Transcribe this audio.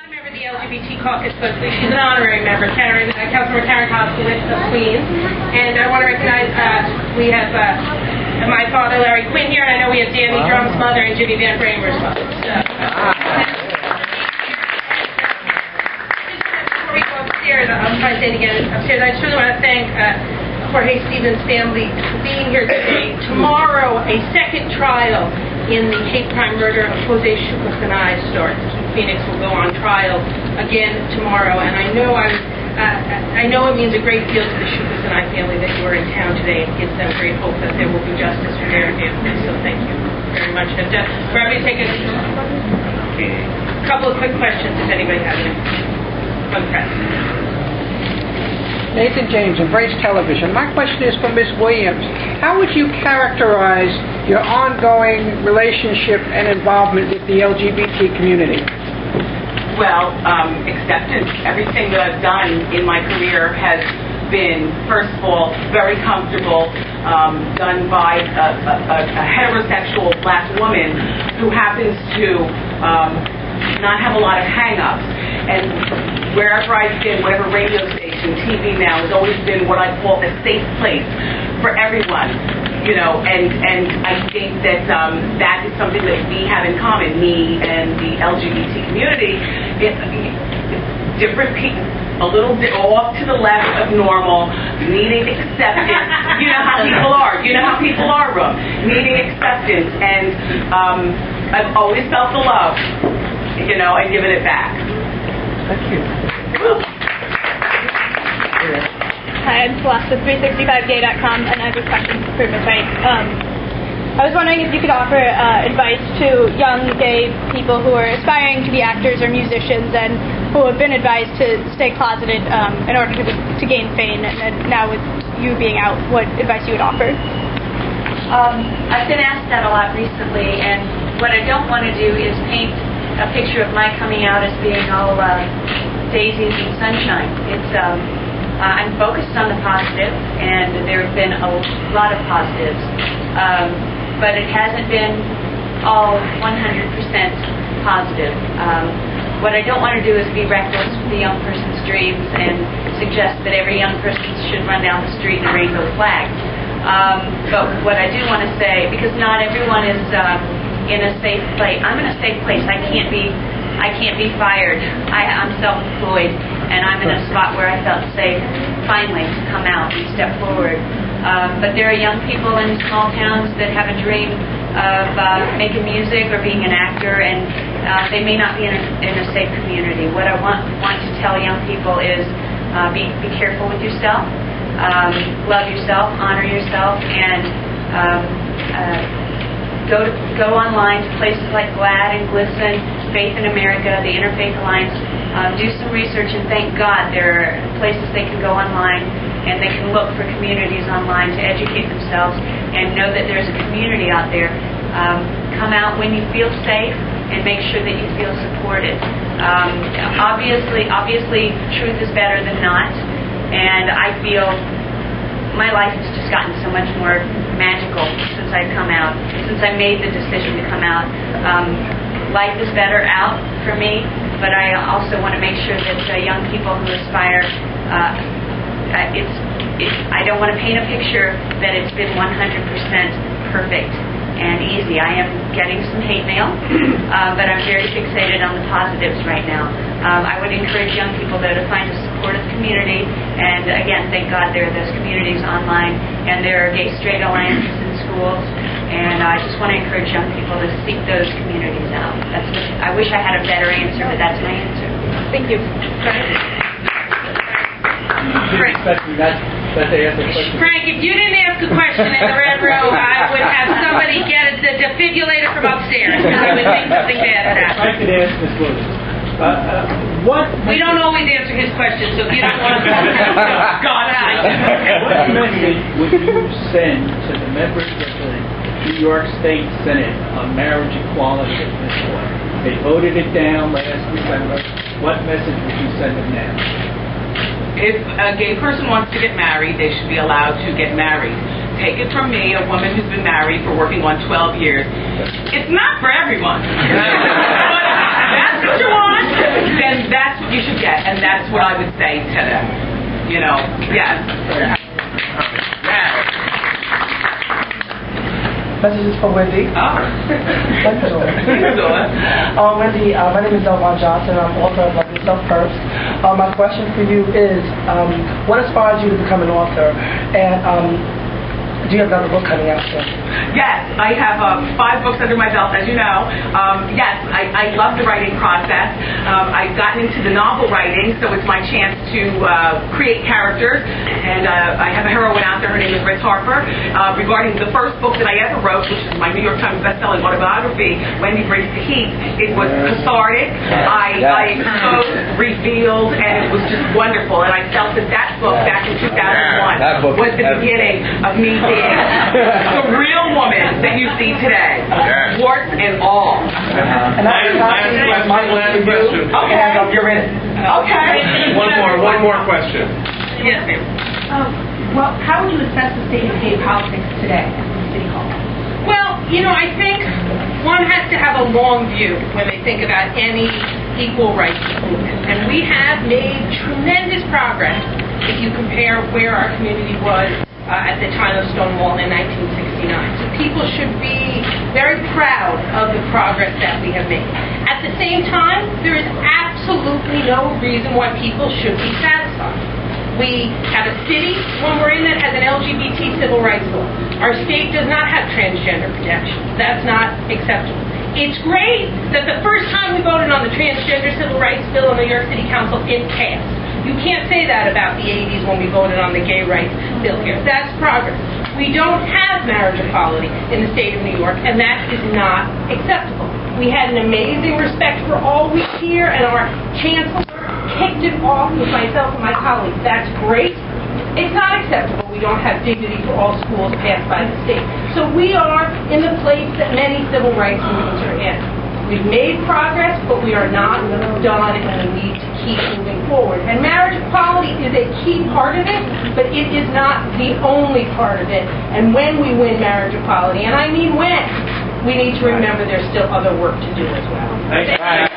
member of the LGBT caucus, but she's an honorary member, Councilmember Karen Koskowitz of Queens. And I want to recognize we have my father, Larry Quinn, here, and I know we have Danny Drum's mother and Jimmy Van Bramer's mother. So, before we go upstairs, I'll try to say it again upstairs. I just really want to thank Jorge Stevens' family for being here today. Tomorrow, a second trial in the hate crime murder of Jose Chukwusanai starts. Phoenix will go on trial again tomorrow, and I know it means a great deal to the Chukwusanai family that you are in town today. It gives them great hope that there will be justice for their families. So thank you very much. And we're happy to take a couple of quick questions if anybody has any. One press. Nathan James, Embrace Television. My question is for Ms. Williams. How would you characterize your ongoing relationship and involvement with the LGBT community? Well, acceptance. Everything that I've done in my career has been, first of all, very comfortable, done by a heterosexual black woman who happens to not have a lot of hang-ups. And wherever I've been, whatever radio station, TV now, has always been what I call a safe place for everyone. You know, and I think that that is something that we have in common, me and the LGBT community. Different people, a little bit off to the left of normal, needing acceptance. You know how people are. You know how people are, Room. Needing acceptance, and I've always felt the love, you know, and given it back. Thank you. Hi, I'm Celeste with 365day.com, and I have a question for Ms. Wright. I was wondering if you could offer advice to young gay people who are aspiring to be actors or musicians and who have been advised to stay closeted in order to gain fame, and now with you being out, what advice you would offer? I've been asked that a lot recently, and what I don't want to do is paint a picture of my coming out as being all daisies and sunshine. It's I'm focused on the positive, and there have been a lot of positives, but it hasn't been all 100% positive. What I don't want to do is be reckless with the young person's dreams and suggest that every young person should run down the street in a rainbow flag. But what I do want to say, because not everyone is in a safe place. I'm in a safe place. I can't be fired. I'm self-employed, and I'm in a spot where I felt safe finally to come out and step forward. But there are young people in small towns that have a dream of making music or being an actor, and they may not be in a safe community. What I want to tell young people is be careful with yourself, love yourself, honor yourself, and go online to places like GLAAD and GLSEN, Faith in America, the Interfaith Alliance. Do some research, and thank God there are places they can go online and they can look for communities online to educate themselves and know that there's a community out there. Come out when you feel safe and make sure that you feel supported. Obviously, truth is better than not, and I feel my life has just gotten so much more magical since I've come out, since I made the decision to come out. Life is better out for me, but I also want to make sure that young people who aspire, I don't want to paint a picture that it's been 100% perfect and easy. I am getting some hate mail, but I'm very fixated on the positives right now. I would encourage young people, though, to find a supportive community, and again, thank God there are those communities online, and there are gay-straight alliances in schools, and I just want to encourage young people to seek those communities out. I wish I had a better answer, but that's my answer. Thank you. Frank, if you didn't ask a question in the red row, I would have somebody get the defibrillator from upstairs, because I would think something bad had happened. I could ask Ms. Williams. We don't always answer his questions, so if you don't want to God, what message would you send to the members of the New York State Senate on marriage equality at this point? They voted it down last December. What message would you send them now? If a gay person wants to get married, they should be allowed to get married. Take it from me, a woman who's been married for working on 12 years. It's not for everyone. But that's what you want. then that's what you should get, and that's what I would say to them. You know, yes. Message is for Wendy. Oh. Wendy, my name is Delvon Johnson. I'm author of Love Yourself First. My question for you is, what inspired you to become an author? And do you have another book coming out soon? Yes, I have 5 books under my belt, as you know. Yes, I love the writing process. I've gotten into the novel writing, so it's my chance to create characters. And I have a heroine out there, her name is Britt Harper. Regarding the first book that I ever wrote, which is my New York Times bestselling autobiography, Wendy Brings the Heat, it was cathartic. I exposed, revealed, and it was just wonderful. And I felt that book back in 2001 was the beginning of me being the real woman that you see today, warts and all. And I have my last question. Okay, you're in it. Okay. One more question. Yes, ma'am. Well, how would you assess the state of gay politics today at the City Hall? Well, you know, I think one has to have a long view when they think about any equal rights movement. And we have made tremendous progress if you compare where our community was at the time of Stonewall in 1969. So people should be very proud of the progress that we have made. At the same time, there is absolutely no reason why people should be satisfied. We have a city, when we're in, that has an LGBT civil rights law. Our state does not have transgender protection. That's not acceptable. It's great that the first time we voted on the transgender civil rights bill in the New York City Council, it passed. You can't say that about the 80s when we voted on the gay rights bill here. That's progress. We don't have marriage equality in the state of New York, and that is not acceptable. We had an amazing respect for all we hear, and our chancellor kicked it off with myself and my colleagues. That's great. It's not acceptable we don't have dignity for all schools passed by the state. So we are in the place that many civil rights movements are in. We've made progress, but we are not done, and we need to keep moving forward. And marriage equality is a key part of it, but it is not the only part of it. And when we win marriage equality, and I mean when, we need to remember there's still other work to do as well. Thank you.